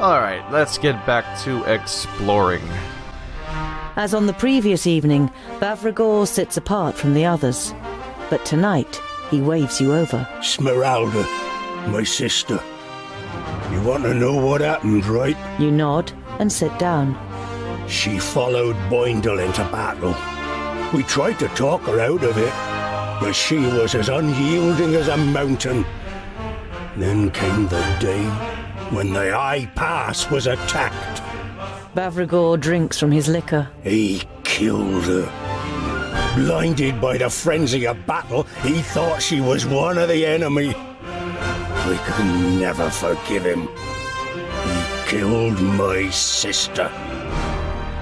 Alright, let's get back to exploring. As on the previous evening, Bavragor sits apart from the others. But tonight, he waves you over. Smeralda, my sister. You want to know what happened, right? You nod and sit down. She followed Boindle into battle. We tried to talk her out of it, but she was as unyielding as a mountain. Then came the day when the High Pass was attacked. Bavragor drinks from his liquor. He killed her. Blinded by the frenzy of battle, he thought she was one of the enemy. I could never forgive him. He killed my sister.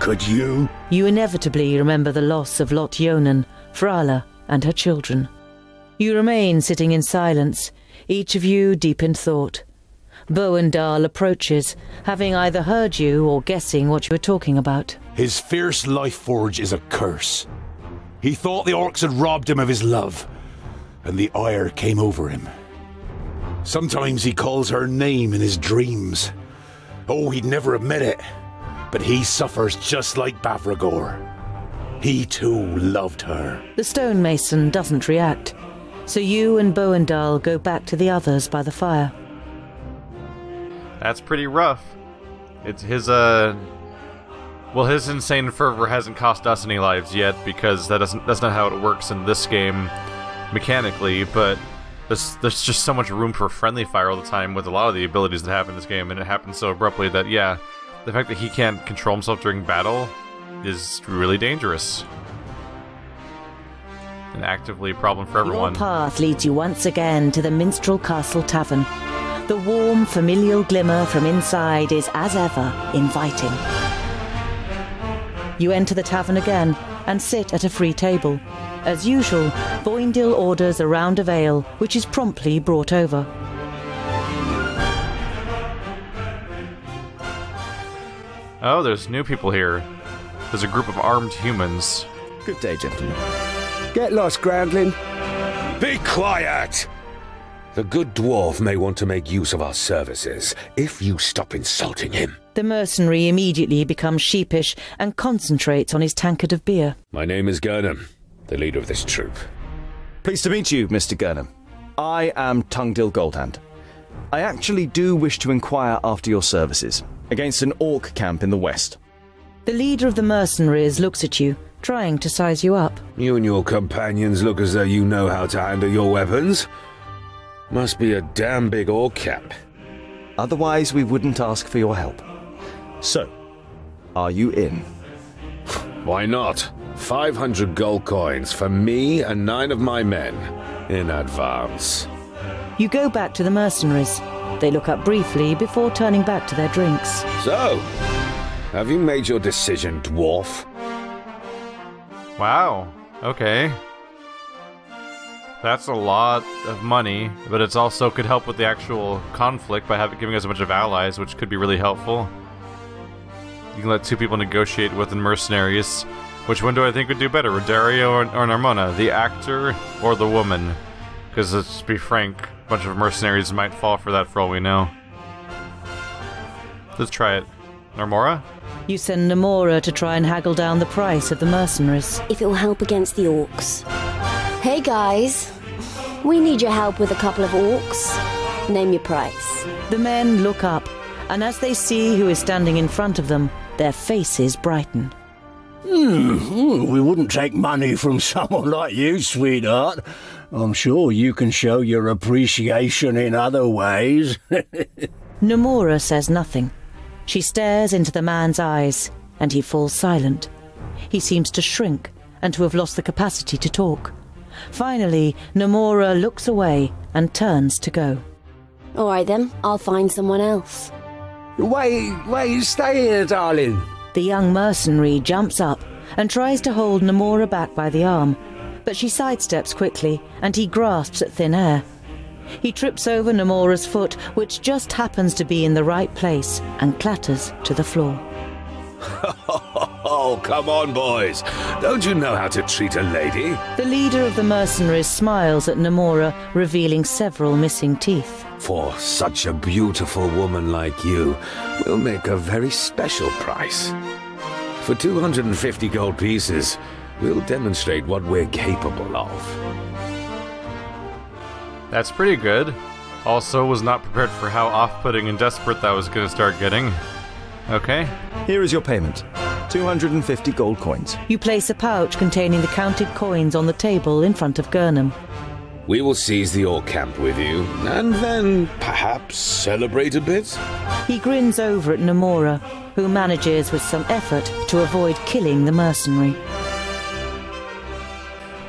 Could you? You inevitably remember the loss of Lot Yonan, Frala, and her children. You remain sitting in silence, each of you deep in thought. Boendal approaches, having either heard you or guessing what you were talking about. His fierce life forge is a curse. He thought the orcs had robbed him of his love, and the ire came over him. Sometimes he calls her name in his dreams. Oh, he'd never admit it, but he suffers just like Bavragor. He too loved her. The stonemason doesn't react, so you and Boendal go back to the others by the fire. That's pretty rough. It's his, well, his insane fervor hasn't cost us any lives yet, because that's not how it works in this game mechanically, but there's just so much room for friendly fire all the time with a lot of the abilities that happen in this game, and it happens so abruptly that, yeah, the fact that he can't control himself during battle is really dangerous. And actively a problem for everyone. Your path leads you once again to the Minstrel Castle Tavern. The warm, familial glimmer from inside is, as ever, inviting. You enter the tavern again and sit at a free table. As usual, Boindil orders a round of ale, which is promptly brought over. Oh, there's new people here. There's a group of armed humans. Good day, gentlemen. Get lost, groundling. Be quiet! The good dwarf may want to make use of our services, if you stop insulting him. The mercenary immediately becomes sheepish and concentrates on his tankard of beer. My name is Gurnham, the leader of this troop. Pleased to meet you, Mr. Gurnham. I am Tungdil Goldhand. I actually do wish to inquire after your services, against an orc camp in the west. The leader of the mercenaries looks at you, trying to size you up. You and your companions look as though you know how to handle your weapons. Must be a damn big orc camp. Otherwise, we wouldn't ask for your help. So, are you in? Why not? 500 gold coins for me and 9 of my men, in advance. You go back to the mercenaries. They look up briefly before turning back to their drinks. So, have you made your decision, dwarf? Wow, okay. That's a lot of money, but it also could help with the actual conflict by giving us a bunch of allies, which could be really helpful. You can let 2 people negotiate with the mercenaries. Which one do I think would do better, Rodario or Narmona? The actor or the woman? Because let's be frank, a bunch of mercenaries might fall for that for all we know. Let's try it. Narmora? You send Namora to try and haggle down the price of the mercenaries. If it will help against the orcs. Hey guys, we need your help with a couple of orcs. Name your price. The men look up, and as they see who is standing in front of them, their faces brighten. We wouldn't take money from someone like you, sweetheart. I'm sure you can show your appreciation in other ways. Namora says nothing. She stares into the man's eyes, and he falls silent. He seems to shrink, and to have lost the capacity to talk. Finally, Namora looks away and turns to go. All right then, I'll find someone else. Wait, stay here, darling. The young mercenary jumps up and tries to hold Namora back by the arm, but she sidesteps quickly, and he grasps at thin air. He trips over Namora's foot, which just happens to be in the right place, and clatters to the floor. Oh, come on, boys. Don't you know how to treat a lady? The leader of the mercenaries smiles at Namora, revealing several missing teeth. For such a beautiful woman like you, we'll make a very special price. For 250 gold pieces, we'll demonstrate what we're capable of. That's pretty good. Also, was not prepared for how off-putting and desperate that was going to start getting. Okay. Here is your payment. 250 gold coins. You place a pouch containing the counted coins on the table in front of Gurnham. We will seize the orc camp with you, and then perhaps celebrate a bit? He grins over at Namora, who manages with some effort to avoid killing the mercenary.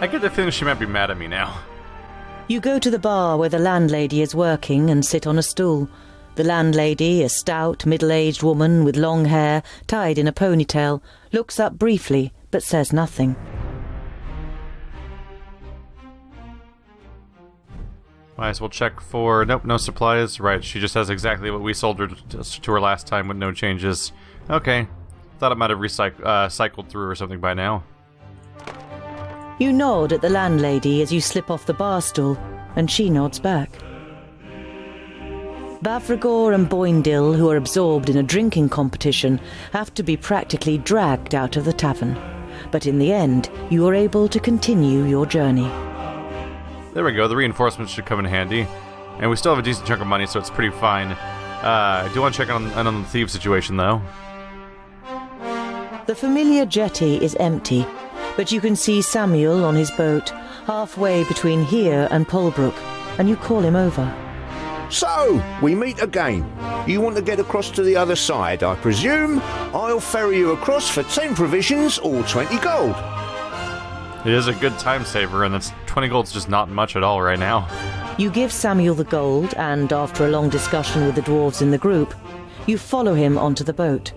I get the feeling she might be mad at me now. You go to the bar where the landlady is working and sit on a stool. The landlady, a stout, middle-aged woman with long hair tied in a ponytail, looks up briefly but says nothing. Might as well check for... Nope, no supplies. Right, she just has exactly what we sold her to her last time with no changes. Okay. Thought it might have cycled through or something by now. You nod at the landlady as you slip off the bar stool, and she nods back. Bavragor and Boindil, who are absorbed in a drinking competition, have to be practically dragged out of the tavern. But in the end, you are able to continue your journey. There we go, the reinforcements should come in handy. And we still have a decent chunk of money, so it's pretty fine. I do want to check on the thief situation, though. The familiar jetty is empty, but you can see Samuel on his boat, halfway between here and Polbrook, and you call him over. So, we meet again. You want to get across to the other side, I presume? I'll ferry you across for 10 provisions or 20 gold. It is a good time saver, and it's 20 gold's just not much at all right now. You give Samuel the gold, and after a long discussion with the dwarves in the group, you follow him onto the boat.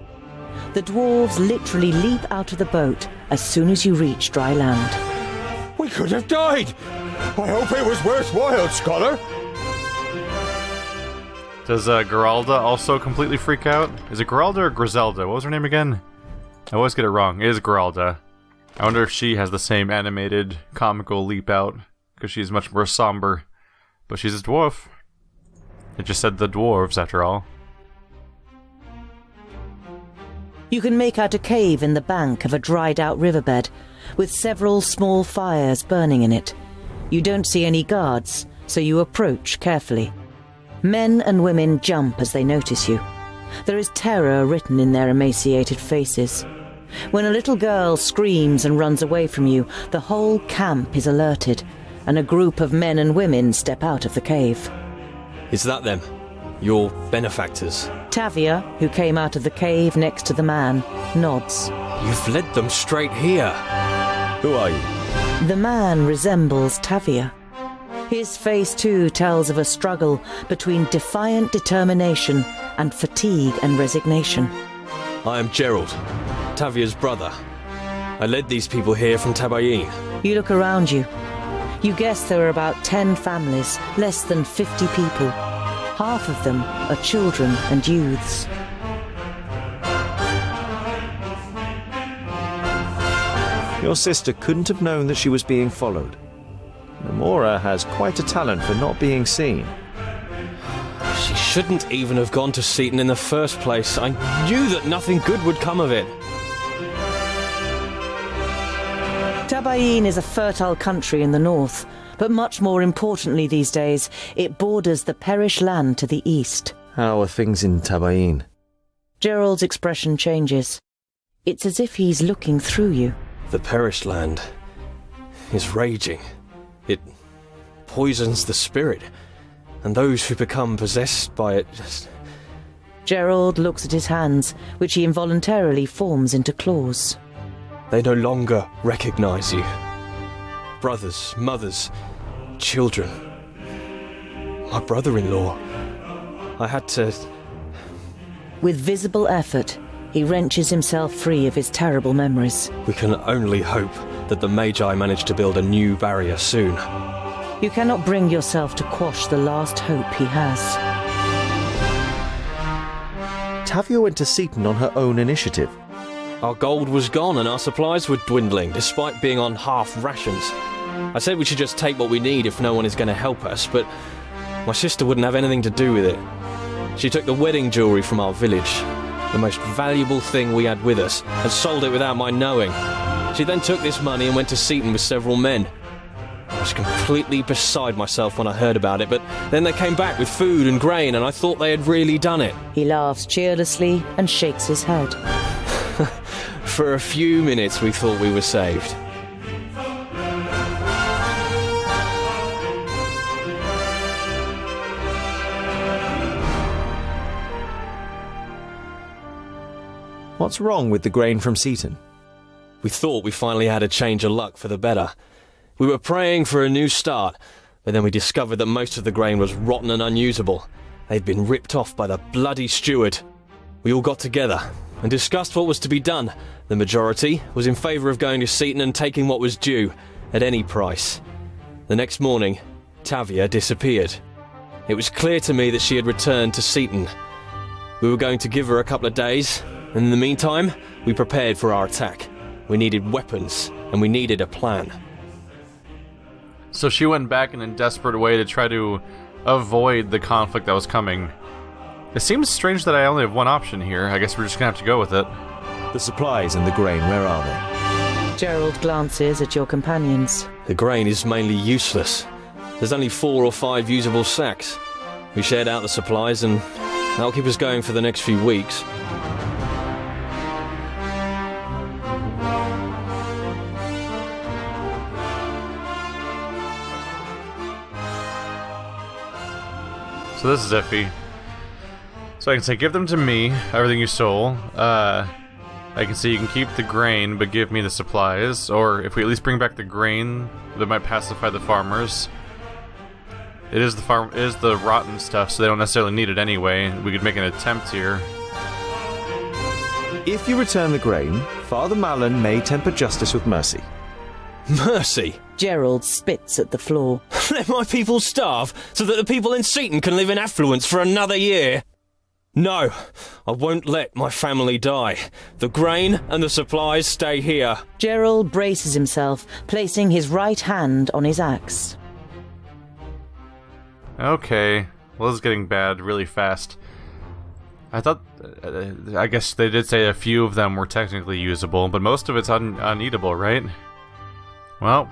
The dwarves literally leap out of the boat as soon as you reach dry land. We could have died. I hope it was worthwhile, Scholar. Does Geralda also completely freak out? Is it Geralda or Griselda? What was her name again? I always get it wrong. It is Geralda. I wonder if she has the same animated, comical leap out, because she's much more somber. But she's a dwarf. It just said the dwarves, after all. You can make out a cave in the bank of a dried-out riverbed, with several small fires burning in it. You don't see any guards, so you approach carefully. Men and women jump as they notice you. There is terror written in their emaciated faces. When a little girl screams and runs away from you, the whole camp is alerted, and a group of men and women step out of the cave. Is that them? Your benefactors? Tavia, who came out of the cave next to the man, nods. You've led them straight here. Who are you? The man resembles Tavia. His face too tells of a struggle between defiant determination and fatigue and resignation. I am Gerald, Tavia's brother. I led these people here from Tabayin. You look around you. You guess there are about 10 families, less than 50 people. Half of them are children and youths. Your sister couldn't have known that she was being followed. Namora has quite a talent for not being seen. She shouldn't even have gone to Seaton in the first place. I knew that nothing good would come of it. Tabayin is a fertile country in the north, but much more importantly these days, it borders the Perish land to the east. How are things in Tabayin? Gerald's expression changes. It's as if he's looking through you. The Perish land is raging. It poisons the spirit, and those who become possessed by it just... Gerald looks at his hands, which he involuntarily forms into claws. They no longer recognize you. Brothers, mothers, children. My brother-in-law. I had to... With visible effort, he wrenches himself free of his terrible memories. We can only hope that the Magi manage to build a new barrier soon. You cannot bring yourself to quash the last hope he has. Tavia went to Seaton on her own initiative. Our gold was gone and our supplies were dwindling, despite being on half rations. I said we should just take what we need if no one is going to help us, but my sister wouldn't have anything to do with it. She took the wedding jewellery from our village, the most valuable thing we had with us, and sold it without my knowing. She then took this money and went to Seaton with several men. I was completely beside myself when I heard about it, but then they came back with food and grain, and I thought they had really done it. He laughs cheerlessly and shakes his head. For a few minutes we thought we were saved. What's wrong with the grain from Seaton? We thought we finally had a change of luck for the better. We were praying for a new start, but then we discovered that most of the grain was rotten and unusable. They'd been ripped off by the bloody steward. We all got together and discussed what was to be done. The majority was in favour of going to Seaton and taking what was due, at any price. The next morning, Tavia disappeared. It was clear to me that she had returned to Seaton. We were going to give her a couple of days, and in the meantime, we prepared for our attack. We needed weapons, and we needed a plan. So she went back in a desperate way to try to avoid the conflict that was coming. It seems strange that I only have one option here. I guess we're just gonna have to go with it. The supplies and the grain, where are they? Gerald glances at your companions. The grain is mainly useless. There's only 4 or 5 usable sacks. We shared out the supplies, and that'll keep us going for the next few weeks. So this is iffy. So I can say, give them to me, everything you stole. I can say you can keep the grain, but give me the supplies. Or if we at least bring back the grain, that might pacify the farmers. It is the rotten stuff, so they don't necessarily need it anyway. We could make an attempt here. If you return the grain, Father Malin may temper justice with mercy. Mercy? Gerald spits at the floor. Let my people starve so that the people in Seaton can live in affluence for another year? No, I won't let my family die. The grain and the supplies stay here. Gerald braces himself, placing his right hand on his axe. Okay, well, this is getting bad really fast. I thought, I guess they did say a few of them were technically usable, but most of it's uneatable, right? Well.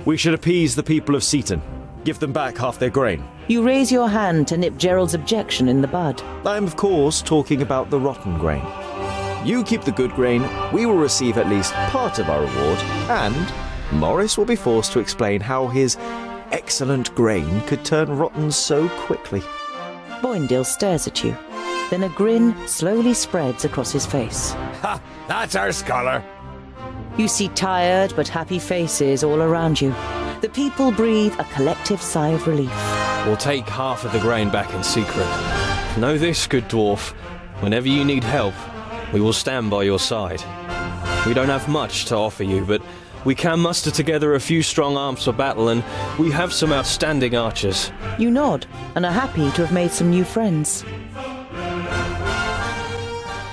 We should appease the people of Seaton. Give them back half their grain. You raise your hand to nip Gerald's objection in the bud. I am, of course, talking about the rotten grain. You keep the good grain, we will receive at least part of our reward, and Morris will be forced to explain how his excellent grain could turn rotten so quickly. Boindale stares at you. Then a grin slowly spreads across his face. Ha! That's our scholar. You see tired but happy faces all around you. The people breathe a collective sigh of relief. We'll take half of the grain back in secret. Know this, good dwarf. Whenever you need help, we will stand by your side. We don't have much to offer you, but we can muster together a few strong arms for battle, and we have some outstanding archers. You nod, and are happy to have made some new friends.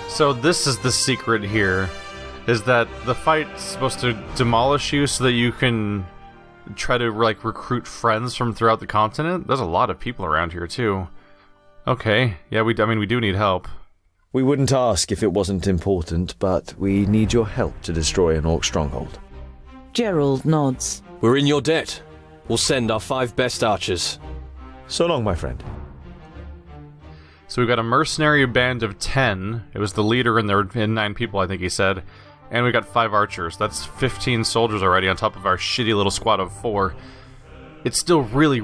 So this is the secret here, is that the fight's supposed to demolish you so that you can try to, like, recruit friends from throughout the continent? There's a lot of people around here, too. Okay, yeah, we do need help. We wouldn't ask if it wasn't important, but we need your help to destroy an orc stronghold. Gerald nods. We're in your debt. We'll send our 5 best archers. So long, my friend. So we've got a mercenary band of 10. It was the leader and there were 9 people, I think he said. And we got 5 archers. That's 15 soldiers already on top of our shitty little squad of 4. It still really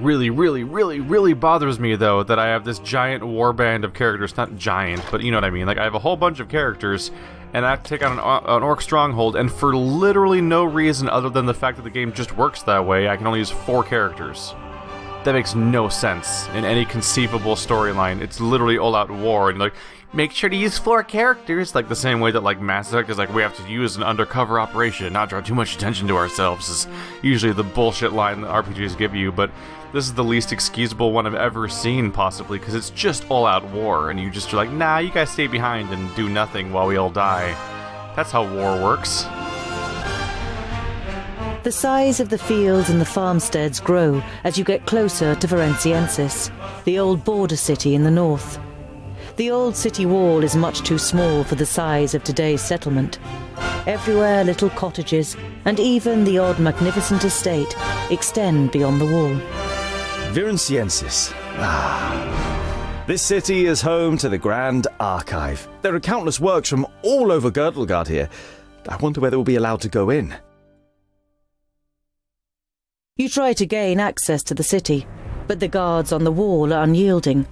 bothers me, though, that I have this giant warband of characters. Not giant, but you know what I mean. Like, I have a whole bunch of characters, and I have to take on an orc stronghold, and for literally no reason other than the fact that the game just works that way, I can only use 4 characters. That makes no sense in any conceivable storyline. It's literally all-out war, and like, make sure to use 4 characters, like the same way that like Mass Effect is like we have to use an undercover operation and not draw too much attention to ourselves is usually the bullshit line that RPGs give you, but this is the least excusable one I've ever seen, possibly, because it's just all-out war, and you just are like, nah, you guys stay behind and do nothing while we all die. That's how war works. The size of the fields and the farmsteads grow as you get closer to Valenciensis, the old border city in the north. The old city wall is much too small for the size of today's settlement. Everywhere little cottages, and even the odd magnificent estate, extend beyond the wall. Valenciensis. This city is home to the Grand Archive. There are countless works from all over Girdlegard here. I wonder whether we'll be allowed to go in. You try to gain access to the city, but the guards on the wall are unyielding.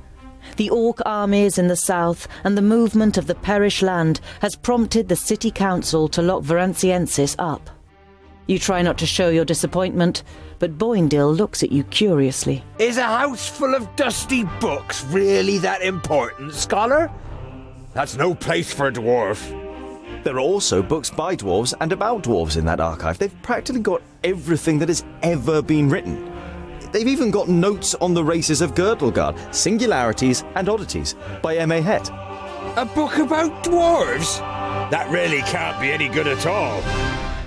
The orc armies in the south and the movement of the Perish land has prompted the city council to lock Valenciensis up. You try not to show your disappointment, but Boindil looks at you curiously. Is a house full of dusty books really that important, scholar? That's no place for a dwarf. There are also books by dwarves and about dwarves in that archive. They've practically got everything that has ever been written. They've even got notes on the races of Girdlegard, singularities and oddities, by M.A. Het. A book about dwarves? That really can't be any good at all.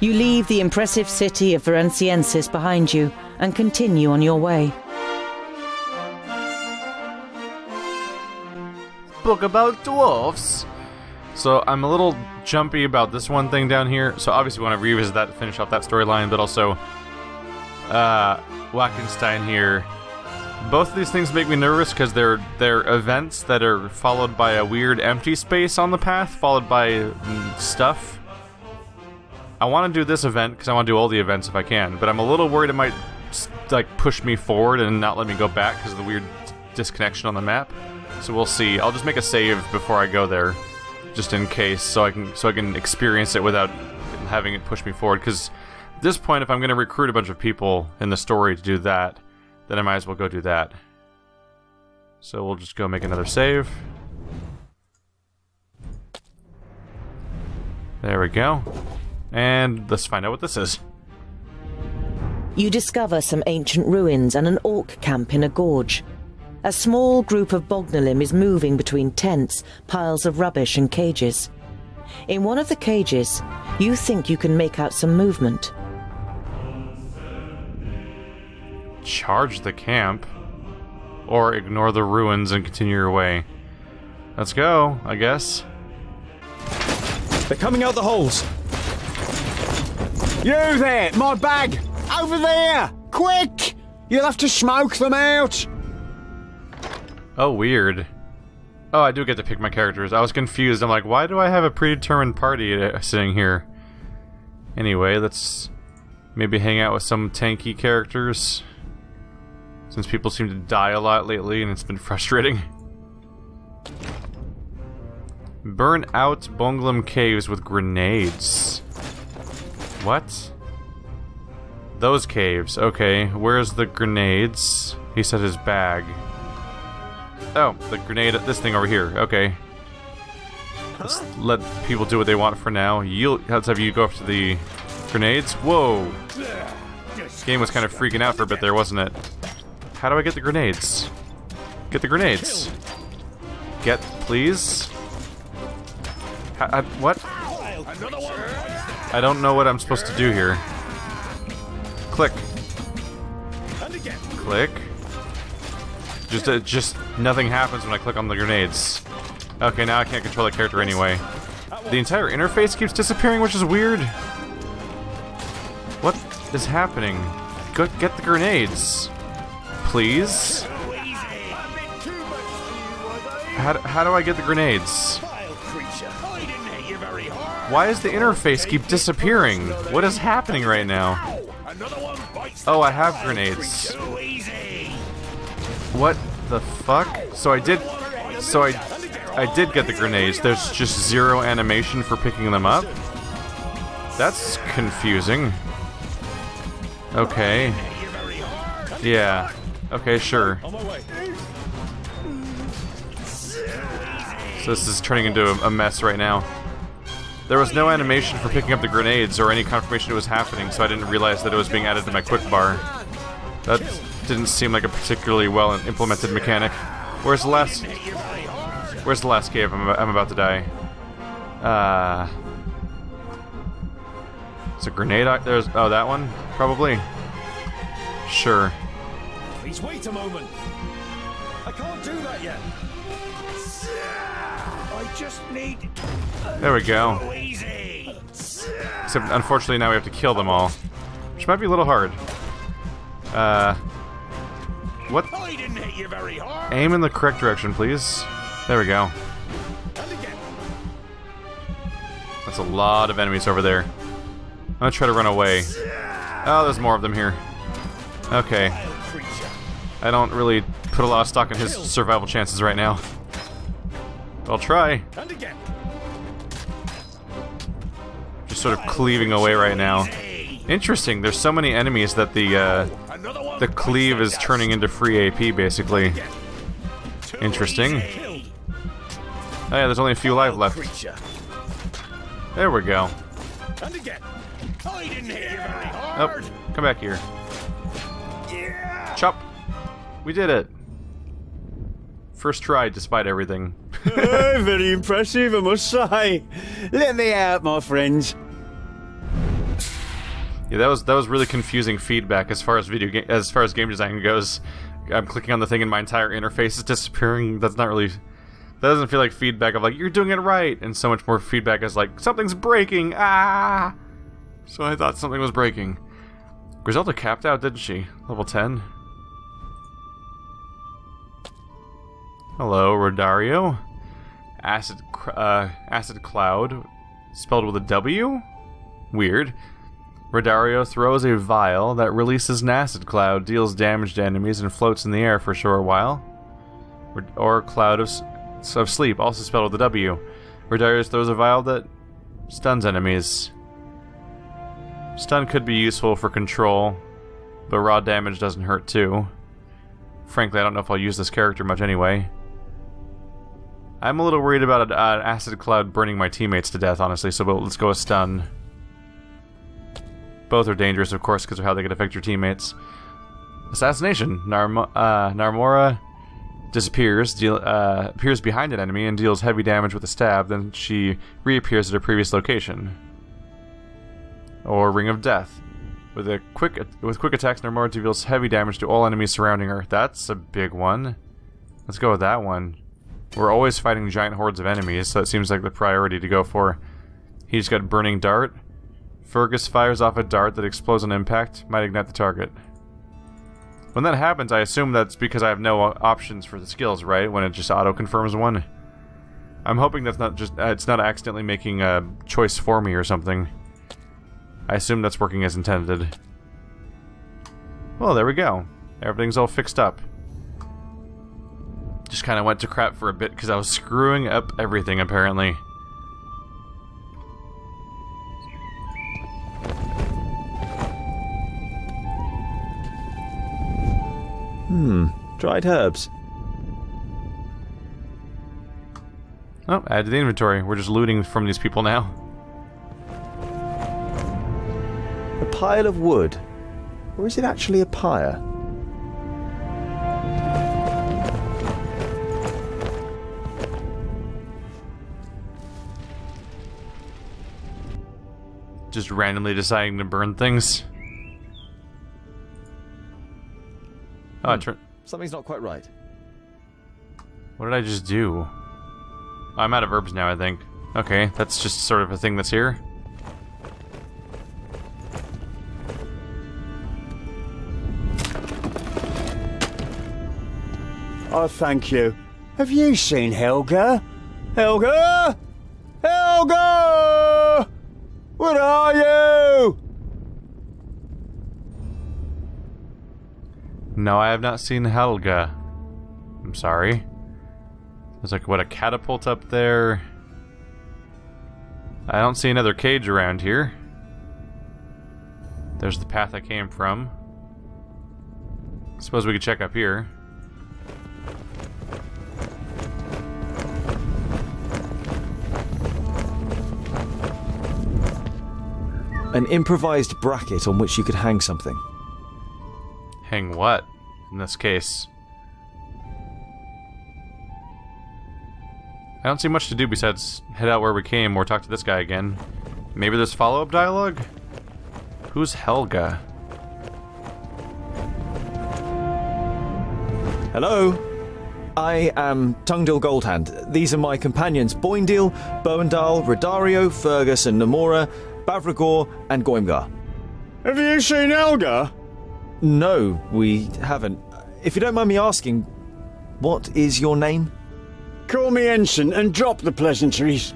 You leave the impressive city of Valenciensis behind you and continue on your way. Book about dwarfs? So I'm a little jumpy about this one thing down here. So obviously we want to revisit that to finish off that storyline, but also Wackenstein here. Both of these things make me nervous because they're events that are followed by a weird empty space on the path, followed by stuff. I want to do this event because I want to do all the events if I can, but I'm a little worried it might like push me forward and not let me go back because of the weird disconnection on the map. So we'll see. I'll just make a save before I go there, just in case, so I can experience it without having it push me forward. Because at this point, if I'm going to recruit a bunch of people in the story to do that, then I might as well go do that. So we'll just go make another save. There we go. And let's find out what this is. You discover some ancient ruins and an orc camp in a gorge. A small group of bögnilim is moving between tents, piles of rubbish and cages. In one of the cages, you think you can make out some movement. Charge the camp, or ignore the ruins and continue your way. Let's go, I guess. They're coming out the holes. You there, my bag! Over there! Quick! You'll have to smoke them out! Oh, weird. Oh, I do get to pick my characters. I was confused. I'm like, why do I have a predetermined party sitting here? Anyway, let's maybe hang out with some tanky characters, since people seem to die a lot lately and it's been frustrating. Burn out bögnilim caves with grenades. What? Those caves. Okay, where's the grenades? He said his bag. Oh, the grenade, this thing over here. Okay. Let's let people do what they want for now. Let's have you go up to the grenades. Whoa! This game was kind of freaking out for a bit there, wasn't it? How do I get the grenades? Get the grenades. Get, please. What? I don't know what I'm supposed to do here. Click. Click. Just nothing happens when I click on the grenades. Okay, now I can't control the character anyway. The entire interface keeps disappearing, which is weird. What is happening? Go get the grenades, please. How do I get the grenades? Why does the interface keep disappearing? What is happening right now? Oh, I have grenades. What the fuck? So I did get the grenades. There's just zero animation for picking them up? That's confusing. Okay. Yeah. Okay, sure. So So this is turning into a mess right now. There was no animation for picking up the grenades or any confirmation it was happening, so I didn't realize that it was being added to my quick bar. That didn't seem like a particularly well implemented mechanic. Where's the last cave? I'm about to die. It's a grenade. There's that one probably. Sure. Please wait a moment. I can't do that yet. I just need. There we go. Except unfortunately now we have to kill them all, which might be a little hard. What? I didn't hit you very hard. Aim in the correct direction, please. There we go. That's a lot of enemies over there. I'm gonna try to run away. Oh, there's more of them here. Okay. I don't really put a lot of stock in his survival chances right now. I'll try. Just sort of cleaving away right now. Interesting, there's so many enemies that the cleave is turning into free AP, basically. Interesting. Oh yeah, there's only a few life left. There we go. Oh, come back here. Chop. We did it. First try, despite everything. Very impressive, I must say. Let me out, my friends. Yeah, that was really confusing feedback as far as game design goes. I'm clicking on the thing and my entire interface is disappearing. That's not really. That doesn't feel like feedback of like you're doing it right, and so much more feedback is like something's breaking. Ah. So I thought something was breaking. Griselda capped out, didn't she? Level 10. Hello, Rodario. Acid Cloud, spelled with a W? Weird. Rodario throws a vial that releases an acid cloud, deals damage to enemies, and floats in the air for a short while. Or Cloud of Sleep, also spelled with a W. Rodario throws a vial that stuns enemies. Stun could be useful for control, but raw damage doesn't hurt too. Frankly, I don't know if I'll use this character much anyway. I'm a little worried about an acid cloud burning my teammates to death, honestly, so let's go with stun. Both are dangerous, of course, because of how they can affect your teammates. Assassination. Narmora disappears, appears behind an enemy and deals heavy damage with a stab, then she reappears at her previous location. Or Ring of Death. With quick attacks, Narmora deals heavy damage to all enemies surrounding her. That's a big one. Let's go with that one. We're always fighting giant hordes of enemies, so it seems like the priority to go for. He's got Burning Dart. Fergus fires off a dart that explodes on impact, might ignite the target. When that happens, I assume that's because I have no options for the skills, right? When it just auto-confirms one. I'm hoping that's not just it's not accidentally making a choice for me or something. I assume that's working as intended. Well, there we go. Everything's all fixed up. Just kind of went to crap for a bit because I was screwing up everything, apparently. Dried herbs. Oh, add to the inventory. We're just looting from these people now. A pile of wood. Or is it actually a pyre? Just randomly deciding to burn things. Oh, Something's not quite right. What did I just do? Oh, I'm out of herbs now, I think. Okay, that's just sort of a thing that's here. Oh, thank you. Have you seen Helga? Helga? Helga! Where are you? No, I have not seen Helga. I'm sorry. There's like, what, a catapult up there? I don't see another cage around here. There's the path I came from. Suppose we could check up here. An improvised bracket on which you could hang something. Hang what, in this case? I don't see much to do besides head out where we came or talk to this guy again. Maybe there's follow-up dialogue? Who's Helga? Hello? I am Tungdil Goldhand. These are my companions, Boindil, Boendal, Rodario, Fergus and Namora, Bavragor and Goimgar. Have you seen Helga? No, we haven't. If you don't mind me asking, what is your name? Call me Ensign and drop the pleasantries.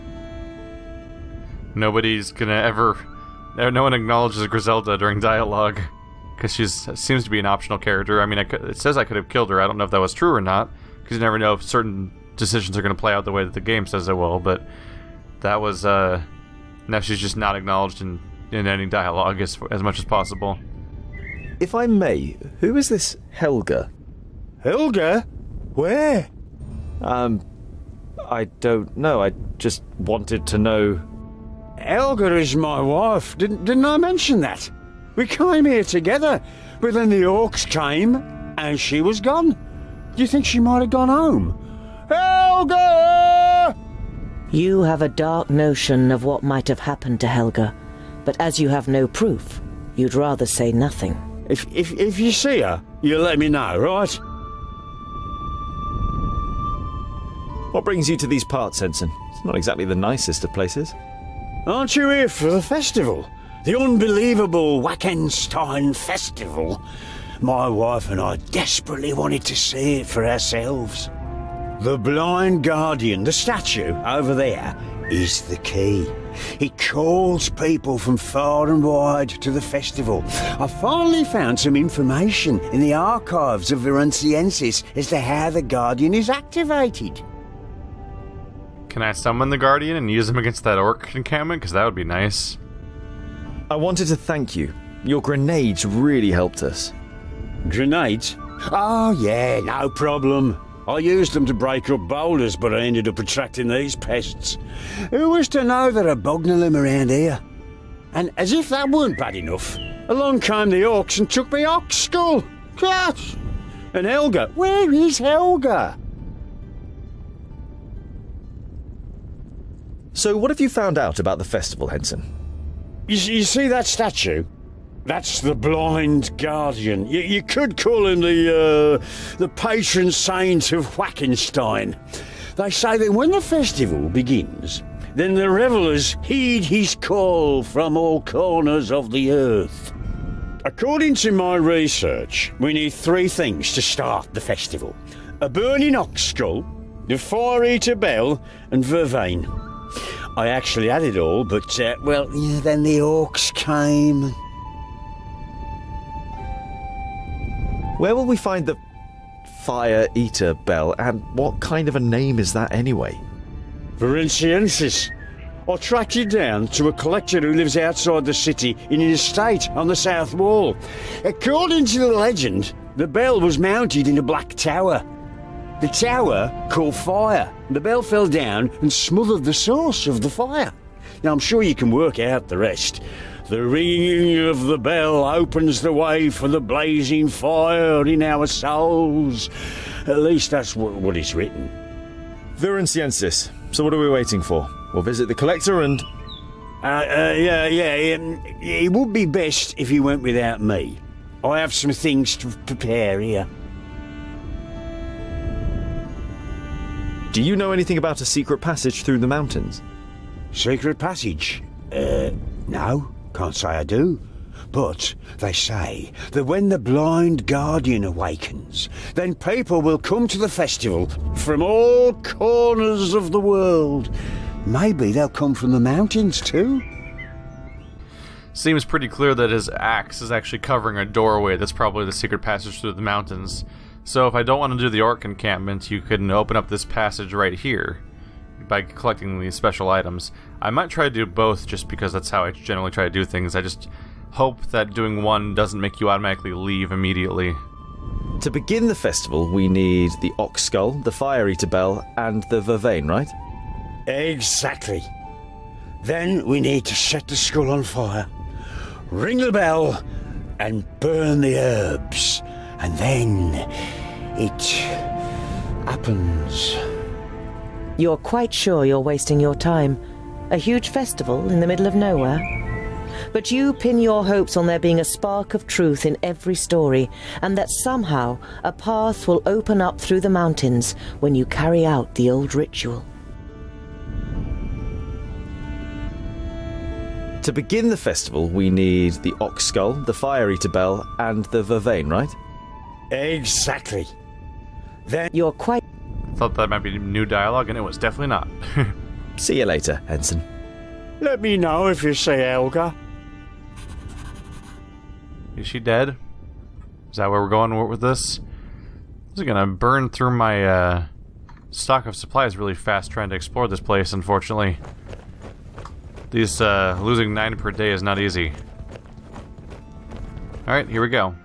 Nobody's gonna ever... No one acknowledges Griselda during dialogue. Because she seems to be an optional character. I mean, it says I could have killed her. I don't know if that was true or not. Because you never know if certain decisions are going to play out the way that the game says it will. But that was... Now she's just not acknowledged in any dialogue as much as possible. If I may, who is this Helga? Helga? Where? I don't know. I just wanted to know. Helga is my wife. Didn't I mention that? We came here together, but then the orcs came, and she was gone. Do you think she might have gone home? Helga! You have a dark notion of what might have happened to Helga, but as you have no proof, you'd rather say nothing. If you see her, you let me know, right? What brings you to these parts, Ensign? It's not exactly the nicest of places. Aren't you here for the festival? The unbelievable Wackenstein festival. My wife and I desperately wanted to see it for ourselves. The blind guardian, the statue over there, is the key. He calls people from far and wide to the festival. I finally found some information in the archives of Virunciensis as to how the guardian is activated. Can I summon the Guardian and use him against that orc encampment? Because that would be nice. I wanted to thank you. Your grenades really helped us. Grenades? Oh yeah, no problem. I used them to break up boulders, but I ended up attracting these pests. Who was to know there are bögnilim around here? And as if that weren't bad enough, along came the orcs and took my ox skull. Gosh! And Helga, where is Helga? So what have you found out about the festival, Ensign? You see that statue? That's the blind guardian. You could call him the patron saint of Wackenstein. They say that when the festival begins, then the revellers heed his call from all corners of the earth. According to my research, we need 3 things to start the festival. A burning ox skull, the fire-eater bell, and vervain. I actually had it all, but, well, yeah, then the orcs came. Where will we find the fire-eater bell, and what kind of a name is that anyway? Virunciensis. I tracked it down to a collector who lives outside the city in an estate on the south wall. According to the legend, the bell was mounted in a black tower. The tower caught fire. The bell fell down and smothered the source of the fire. Now, I'm sure you can work out the rest. The ringing of the bell opens the way for the blazing fire in our souls. At least that's what is written. Virunciensis. So what are we waiting for? We'll visit the collector and... It would be best if you went without me. I have some things to prepare here. Do you know anything about a secret passage through the mountains? Secret passage? No, can't say I do. But they say that when the blind guardian awakens, then people will come to the festival from all corners of the world. Maybe they'll come from the mountains too. Seems pretty clear that his axe is actually covering a doorway that's probably the secret passage through the mountains. So if I don't want to do the orc encampment, you can open up this passage right here by collecting these special items. I might try to do both just because that's how I generally try to do things. I just hope that doing one doesn't make you automatically leave immediately. To begin the festival, we need the ox skull, the fire-eater bell, and the vervain, right? Exactly. Then we need to set the skull on fire. ring the bell, and burn the herbs. And then it happens. You're quite sure you're wasting your time. A huge festival in the middle of nowhere? But you pin your hopes on there being a spark of truth in every story, and that somehow a path will open up through the mountains when you carry out the old ritual. To begin the festival, we need the ox skull, the fire eater bell, and the vervain, right? Exactly. Then You're quite... Thought that might be new dialogue, and it was definitely not. See you later, Ensign. let me know if you see Helga. Is she dead? Is that where we're going with this? This is gonna burn through my stock of supplies really fast trying to explore this place, unfortunately. These losing 9 per day is not easy. Alright, here we go.